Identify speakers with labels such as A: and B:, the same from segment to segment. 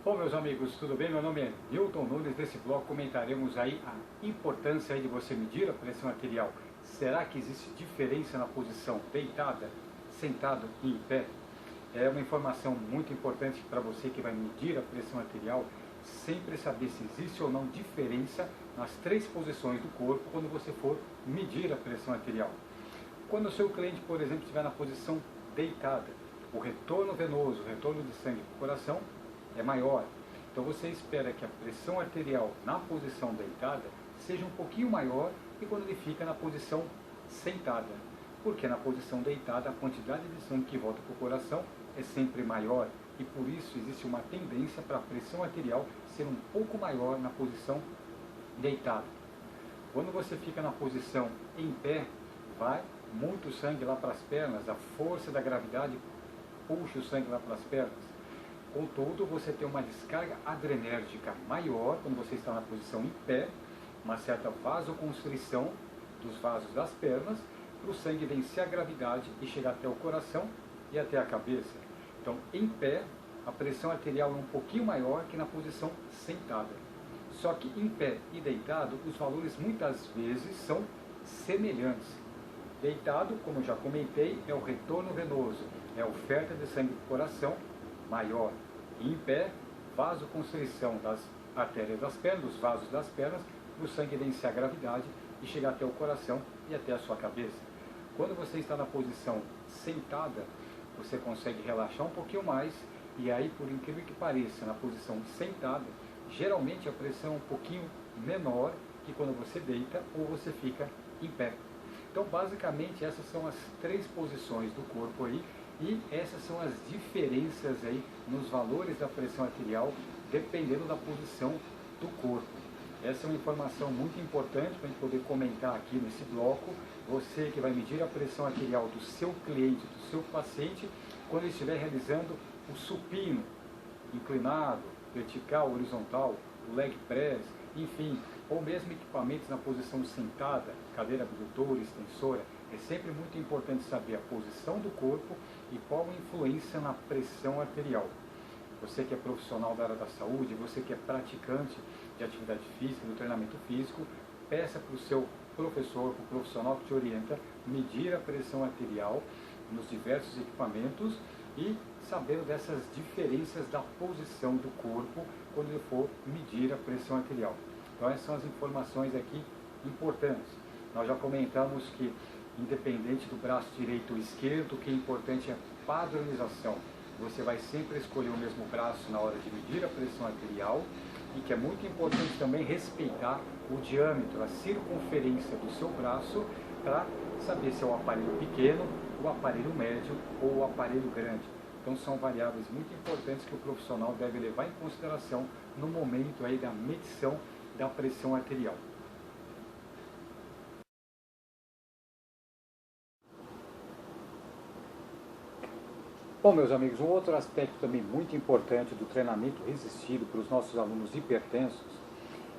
A: Bom, meus amigos, tudo bem? Meu nome é Newton Nunes. Nesse bloco comentaremos aí a importância aí de você medir a pressão arterial. Será que existe diferença na posição deitada, sentado e em pé? É uma informação muito importante para você que vai medir a pressão arterial, sempre saber se existe ou não diferença nas três posições do corpo quando você for medir a pressão arterial. Quando o seu cliente, por exemplo, estiver na posição deitada, o retorno venoso, o retorno de sangue para o coração é maior. Então você espera que a pressão arterial na posição deitada seja um pouquinho maior que quando ele fica na posição sentada. Porque na posição deitada a quantidade de sangue que volta para o coração é sempre maior e por isso existe uma tendência para a pressão arterial ser um pouco maior na posição deitada. Quando você fica na posição em pé, vai muito sangue lá para as pernas, a força da gravidade puxa o sangue lá para as pernas. Contudo, você tem uma descarga adrenérgica maior quando você está na posição em pé, uma certa vasoconstrição dos vasos das pernas, para o sangue vencer a gravidade e chegar até o coração e até a cabeça. Então, em pé, a pressão arterial é um pouquinho maior que na posição sentada. Só que em pé e deitado, os valores muitas vezes são semelhantes. Deitado, como eu já comentei, é o retorno venoso, é a oferta de sangue para o coração maior. E em pé, vasoconstrição das artérias das pernas, dos vasos das pernas, para o sangue vencer a gravidade e chegar até o coração e até a sua cabeça. Quando você está na posição sentada, você consegue relaxar um pouquinho mais e aí, por incrível que pareça, na posição sentada, geralmente a pressão é um pouquinho menor que quando você deita ou você fica em pé. Então, basicamente, essas são as três posições do corpo aí e essas são as diferenças aí nos valores da pressão arterial, dependendo da posição do corpo. Essa é uma informação muito importante para a gente poder comentar aqui nesse bloco. Você que vai medir a pressão arterial do seu cliente, do seu paciente, quando ele estiver realizando o supino, inclinado, vertical, horizontal, o leg press, enfim, ou mesmo equipamentos na posição sentada, cadeira abdutora, extensora. É sempre muito importante saber a posição do corpo e qual a influência na pressão arterial. Você que é profissional da área da saúde, você que é praticante de atividade física, do treinamento físico, peça para o seu professor, para o profissional que te orienta, medir a pressão arterial nos diversos equipamentos e sabendo dessas diferenças da posição do corpo quando ele for medir a pressão arterial. Então essas são as informações aqui importantes. Nós já comentamos que, independente do braço direito ou esquerdo, o que é importante é a padronização. Você vai sempre escolher o mesmo braço na hora de medir a pressão arterial e que é muito importante também respeitar o diâmetro, a circunferência do seu braço para saber se é o aparelho pequeno, o aparelho médio ou o aparelho grande. Então são variáveis muito importantes que o profissional deve levar em consideração no momento aí da medição da pressão arterial. Bom, meus amigos, um outro aspecto também muito importante do treinamento resistido para os nossos alunos hipertensos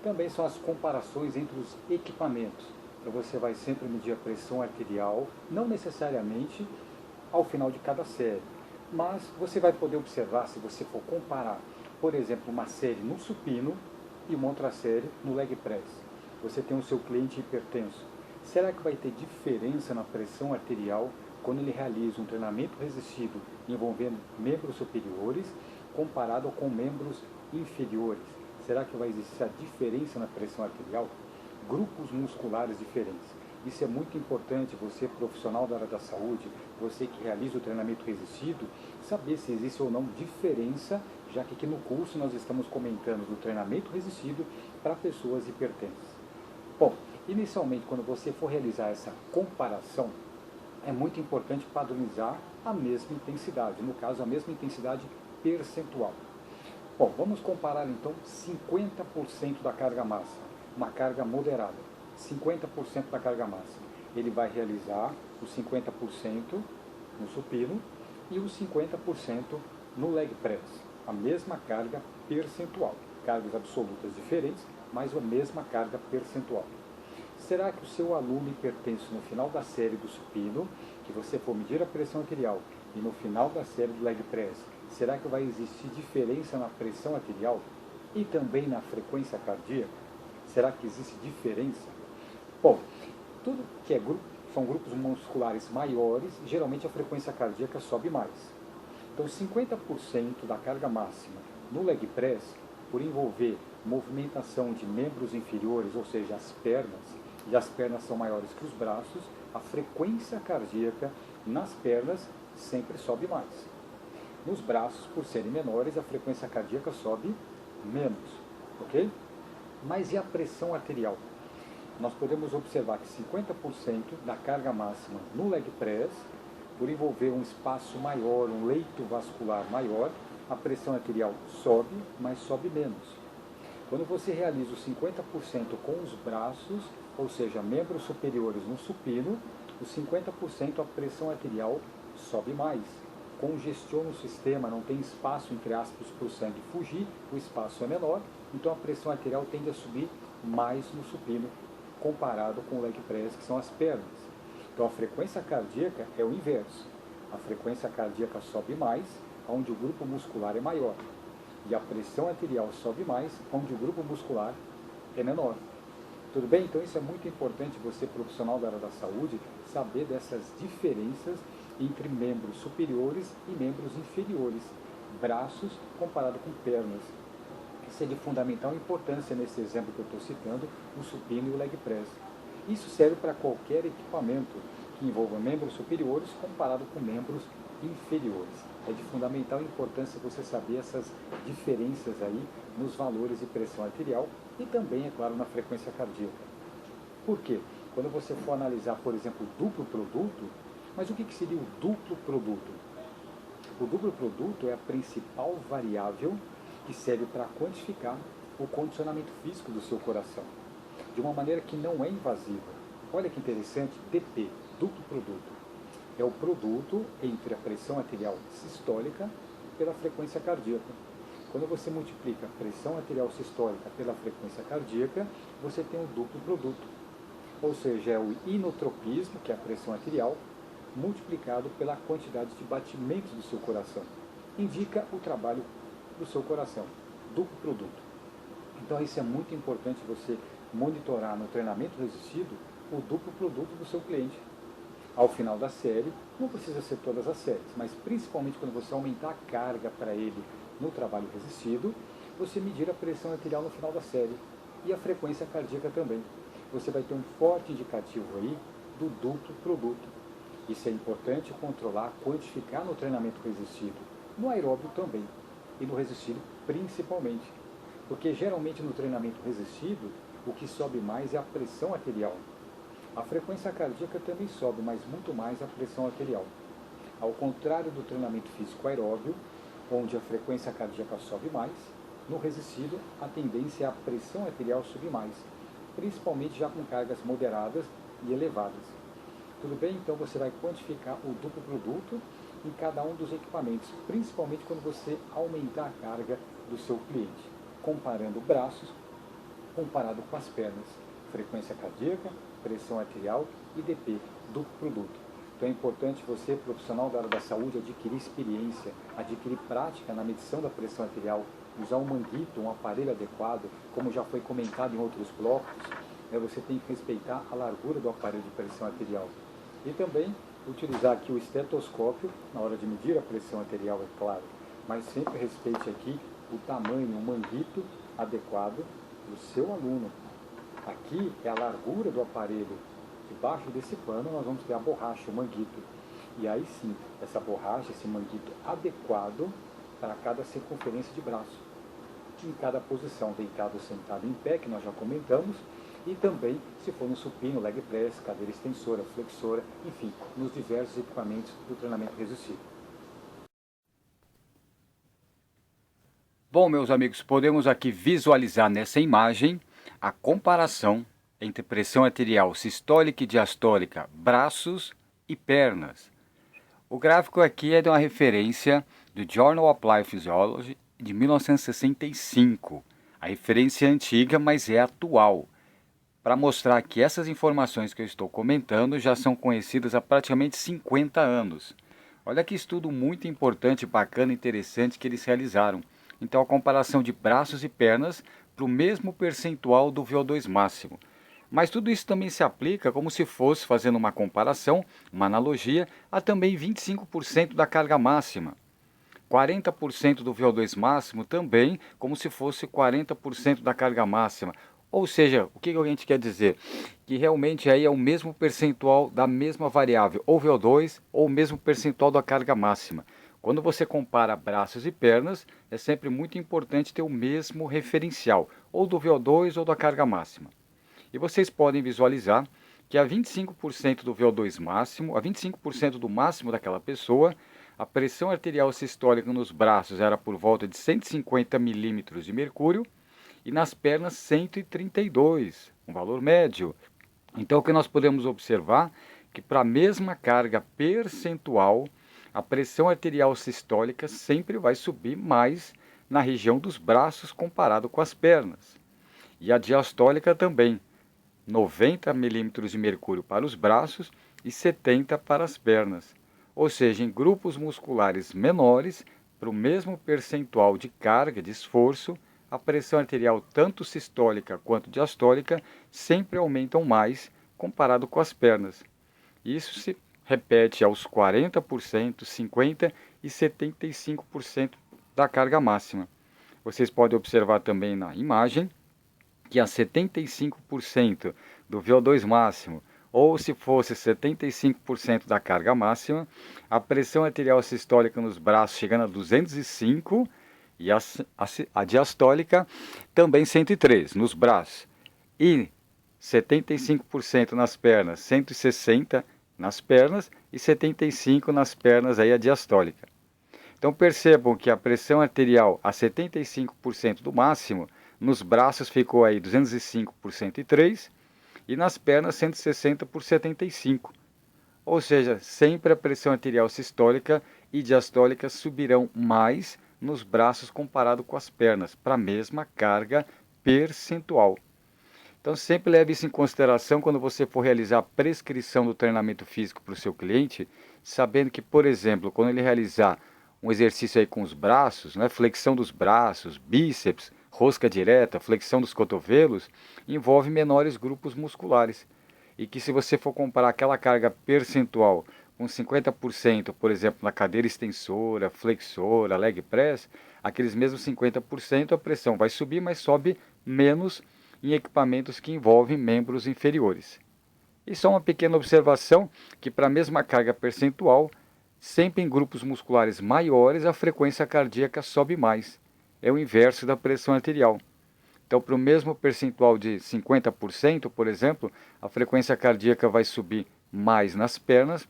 A: também são as comparações entre os equipamentos. Então você vai sempre medir a pressão arterial, não necessariamente ao final de cada série, mas você vai poder observar, se você for comparar, por exemplo, uma série no supino e uma outra série no leg press. Você tem o seu cliente hipertenso. Será que vai ter diferença na pressão arterial quando ele realiza um treinamento resistido envolvendo membros superiores comparado com membros inferiores? Será que vai existir a diferença na pressão arterial? Grupos musculares diferentes. Isso é muito importante, você profissional da área da saúde, você que realiza o treinamento resistido, saber se existe ou não diferença, já que aqui no curso nós estamos comentando do treinamento resistido para pessoas hipertensas. Bom, inicialmente quando você for realizar essa comparação, é muito importante padronizar a mesma intensidade, no caso a mesma intensidade percentual. Bom, vamos comparar então 50% da carga massa, uma carga moderada, 50% da carga massa. Ele vai realizar os 50% no supino e os 50% no leg press, a mesma carga percentual, cargas absolutas diferentes, mas a mesma carga percentual. Será que o seu aluno hipertenso no final da série do supino, que você for medir a pressão arterial, e no final da série do leg press, será que vai existir diferença na pressão arterial e também na frequência cardíaca? Será que existe diferença? Bom, tudo que são grupos musculares maiores, geralmente a frequência cardíaca sobe mais. Então 50% da carga máxima no leg press, por envolver movimentação de membros inferiores, ou seja, as pernas, e as pernas são maiores que os braços, a frequência cardíaca nas pernas sempre sobe mais. Nos braços, por serem menores, a frequência cardíaca sobe menos, ok? Mas e a pressão arterial? Nós podemos observar que 50% da carga máxima no leg press, por envolver um espaço maior, um leito vascular maior, a pressão arterial sobe, mas sobe menos. Quando você realiza os 50% com os braços, ou seja, membros superiores no supino, os 50% a pressão arterial sobe mais. Congestiona o sistema, não tem espaço, entre aspas, para o sangue fugir, o espaço é menor, então a pressão arterial tende a subir mais no supino, comparado com o leg press, que são as pernas. Então a frequência cardíaca é o inverso. A frequência cardíaca sobe mais, onde o grupo muscular é maior. E a pressão arterial sobe mais, onde o grupo muscular é menor. Tudo bem? Então isso é muito importante, você profissional da área da saúde, saber dessas diferenças entre membros superiores e membros inferiores, braços comparado com pernas. Isso é de fundamental importância nesse exemplo que eu estou citando, o supino e o leg press. Isso serve para qualquer equipamento que envolva membros superiores comparado com membros inferiores. É de fundamental importância você saber essas diferenças aí nos valores de pressão arterial e também, é claro, na frequência cardíaca. Por quê? Quando você for analisar, por exemplo, o duplo produto, mas o que seria o duplo produto? O duplo produto é a principal variável que serve para quantificar o condicionamento físico do seu coração, de uma maneira que não é invasiva. Olha que interessante, DP, duplo produto, é o produto entre a pressão arterial sistólica pela frequência cardíaca. Quando você multiplica a pressão arterial sistólica pela frequência cardíaca, você tem um duplo produto. Ou seja, é o inotropismo, que é a pressão arterial, multiplicado pela quantidade de batimentos do seu coração. Indica o trabalho do seu coração, duplo produto. Então isso é muito importante você monitorar no treinamento resistido o duplo produto do seu cliente. Ao final da série, não precisa ser todas as séries, mas principalmente quando você aumentar a carga para ele no trabalho resistido, você medir a pressão arterial no final da série e a frequência cardíaca também. Você vai ter um forte indicativo aí do duplo produto. Isso é importante controlar, quantificar no treinamento resistido, no aeróbio também e no resistido principalmente. Porque geralmente no treinamento resistido, o que sobe mais é a pressão arterial. A frequência cardíaca também sobe, mas muito mais a pressão arterial. Ao contrário do treinamento físico aeróbio, onde a frequência cardíaca sobe mais, no resistido a tendência é a pressão arterial subir mais, principalmente já com cargas moderadas e elevadas. Tudo bem? Então você vai quantificar o duplo produto em cada um dos equipamentos, principalmente quando você aumentar a carga do seu cliente, comparando braços, comparado com as pernas, frequência cardíaca, pressão arterial e DP, duplo produto. Então é importante você, profissional da área da saúde, adquirir experiência, adquirir prática na medição da pressão arterial, usar um manguito, um aparelho adequado, como já foi comentado em outros blocos, você tem que respeitar a largura do aparelho de pressão arterial. E também utilizar aqui o estetoscópio na hora de medir a pressão arterial, é claro, mas sempre respeite aqui o tamanho, o manguito adequado do seu aluno. Aqui é a largura do aparelho. Debaixo desse pano nós vamos ter a borracha, o manguito. E aí sim, essa borracha, esse manguito adequado para cada circunferência de braço. Em cada posição, deitado ou sentado em pé, que nós já comentamos, e também se for no supino, leg press, cadeira extensora, flexora, enfim, nos diversos equipamentos do treinamento resistido. Bom, meus amigos, podemos aqui visualizar nessa imagem a comparação entre pressão arterial sistólica e diastólica, braços e pernas. O gráfico aqui é de uma referência do Journal of Applied Physiology de 1965. A referência é antiga, mas é atual. para mostrar que essas informações que eu estou comentando já são conhecidas há praticamente 50 anos. Olha que estudo muito importante, bacana e interessante que eles realizaram. Então, a comparação de braços e pernas para o mesmo percentual do VO2 máximo. Mas tudo isso também se aplica como se fosse fazendo uma comparação, uma analogia, a também 25% da carga máxima. 40% do VO2 máximo também como se fosse 40% da carga máxima. Ou seja, o que a gente quer dizer? Que realmente aí é o mesmo percentual da mesma variável, ou VO2, ou o mesmo percentual da carga máxima. Quando você compara braços e pernas, é sempre muito importante ter o mesmo referencial, ou do VO2 ou da carga máxima. E vocês podem visualizar que a 25% do VO2 máximo, a 25% do máximo daquela pessoa, a pressão arterial sistólica nos braços era por volta de 150 milímetros de mercúrio e nas pernas 132, um valor médio. Então o que nós podemos observar é que para a mesma carga percentual, a pressão arterial sistólica sempre vai subir mais na região dos braços comparado com as pernas. E a diastólica também, 90 milímetros de mercúrio para os braços e 70 para as pernas. Ou seja, em grupos musculares menores, para o mesmo percentual de carga, de esforço, a pressão arterial tanto sistólica quanto diastólica sempre aumentam mais comparado com as pernas. Isso se repete aos 40%, 50% e 75% da carga máxima. Vocês podem observar também na imagem que a 75% do VO2 máximo, ou se fosse 75% da carga máxima, a pressão arterial sistólica nos braços chegando a 205 e a diastólica também 103 nos braços. E 75% nas pernas, 160 nas pernas e 75 nas pernas aí a diastólica. Então percebam que a pressão arterial a 75% do máximo, nos braços ficou aí 205 por 103 e nas pernas 160 por 75. Ou seja, sempre a pressão arterial sistólica e diastólica subirão mais nos braços comparado com as pernas, para a mesma carga percentual. Então sempre leve isso em consideração quando você for realizar a prescrição do treinamento físico para o seu cliente, sabendo que, por exemplo, quando ele realizar um exercício aí com os braços, né, flexão dos braços, bíceps, rosca direta, flexão dos cotovelos, envolve menores grupos musculares. E que se você for comparar aquela carga percentual com 50%, por exemplo, na cadeira extensora, flexora, leg press, aqueles mesmos 50% a pressão vai subir, mas sobe menos em equipamentos que envolvem membros inferiores. E só uma pequena observação que para a mesma carga percentual, sempre em grupos musculares maiores a frequência cardíaca sobe mais. É o inverso da pressão arterial. Então, para o mesmo percentual de 50%, por exemplo, a frequência cardíaca vai subir mais nas pernas,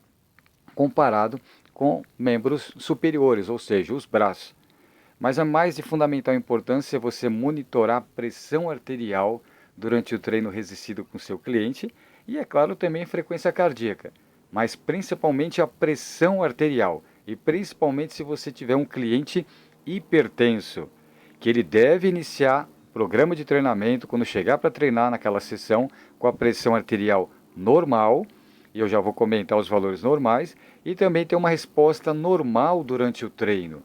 A: comparado com membros superiores, ou seja, os braços. Mas a mais de fundamental importância é você monitorar a pressão arterial durante o treino resistido com seu cliente e, é claro, também a frequência cardíaca, mas principalmente a pressão arterial e principalmente se você tiver um cliente hipertenso, que ele deve iniciar o programa de treinamento quando chegar para treinar naquela sessão com a pressão arterial normal, e eu já vou comentar os valores normais, e também ter uma resposta normal durante o treino.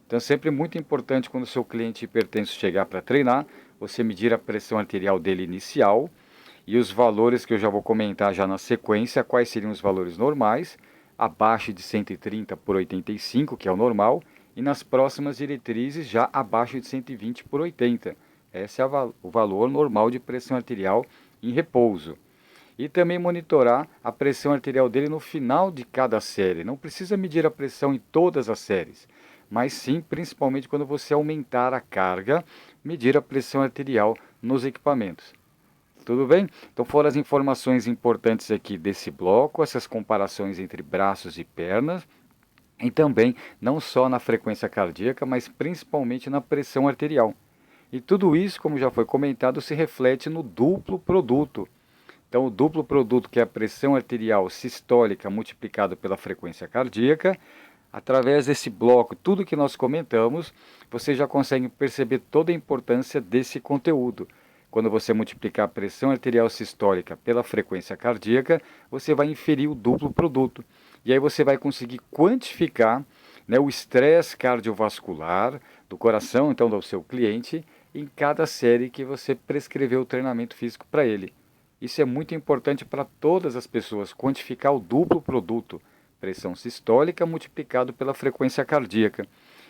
A: Então, sempre muito importante quando o seu cliente hipertenso chegar para treinar, você medir a pressão arterial dele inicial e os valores que eu já vou comentar já na sequência, quais seriam os valores normais, abaixo de 130 por 85, que é o normal, e nas próximas diretrizes já abaixo de 120 por 80. Esse é o valor normal de pressão arterial em repouso. E também monitorar a pressão arterial dele no final de cada série. Não precisa medir a pressão em todas as séries, mas sim, principalmente quando você aumentar a carga, medir a pressão arterial nos equipamentos. Tudo bem? Então foram as informações importantes aqui desse bloco, essas comparações entre braços e pernas, e também não só na frequência cardíaca, mas principalmente na pressão arterial. E tudo isso, como já foi comentado, se reflete no duplo produto. Então, o duplo produto, que é a pressão arterial sistólica multiplicada pela frequência cardíaca, através desse bloco, tudo que nós comentamos, você já consegue perceber toda a importância desse conteúdo. quando você multiplicar a pressão arterial sistólica pela frequência cardíaca, você vai inferir o duplo produto. E aí você vai conseguir quantificar, né, o estresse cardiovascular do coração, então, do seu cliente, em cada série que você prescreveu o treinamento físico para ele. Isso é muito importante para todas as pessoas, quantificar o duplo produto, pressão sistólica multiplicado pela frequência cardíaca.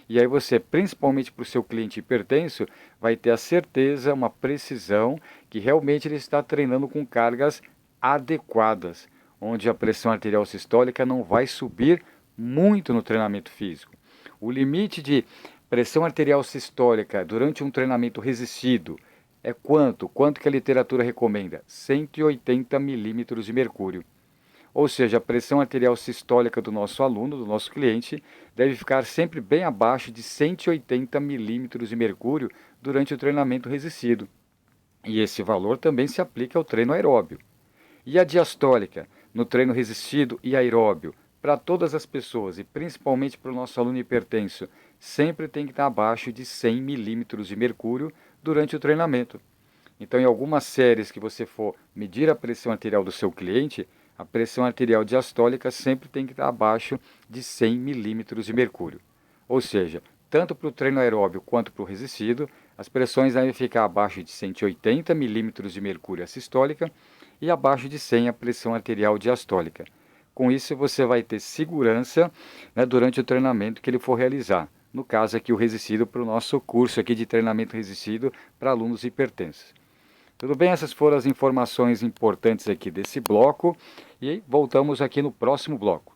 A: E aí você, principalmente para o seu cliente hipertenso, vai ter a certeza, uma precisão, que realmente ele está treinando com cargas adequadas, onde a pressão arterial sistólica não vai subir muito no treinamento físico. O limite de pressão arterial sistólica durante um treinamento resistido é quanto? Quanto que a literatura recomenda? 180 milímetros de mercúrio. Ou seja, a pressão arterial sistólica do nosso aluno, do nosso cliente, deve ficar sempre bem abaixo de 180 milímetros de mercúrio durante o treinamento resistido. E esse valor também se aplica ao treino aeróbio. E a diastólica, no treino resistido e aeróbio, para todas as pessoas e principalmente para o nosso aluno hipertenso, sempre tem que estar abaixo de 100 milímetros de mercúrio durante o treinamento. Então, em algumas séries que você for medir a pressão arterial do seu cliente, a pressão arterial diastólica sempre tem que estar abaixo de 100 milímetros de mercúrio. Ou seja, tanto para o treino aeróbio quanto para o resistido, as pressões devem ficar abaixo de 180 milímetros de mercúrio a sistólica e abaixo de 100 a pressão arterial diastólica. Com isso, você vai ter segurança, né, durante o treinamento que ele for realizar. No caso aqui, o resistido para o nosso curso aqui de treinamento resistido para alunos hipertensos. Tudo bem? Essas foram as informações importantes aqui desse bloco e voltamos aqui no próximo bloco.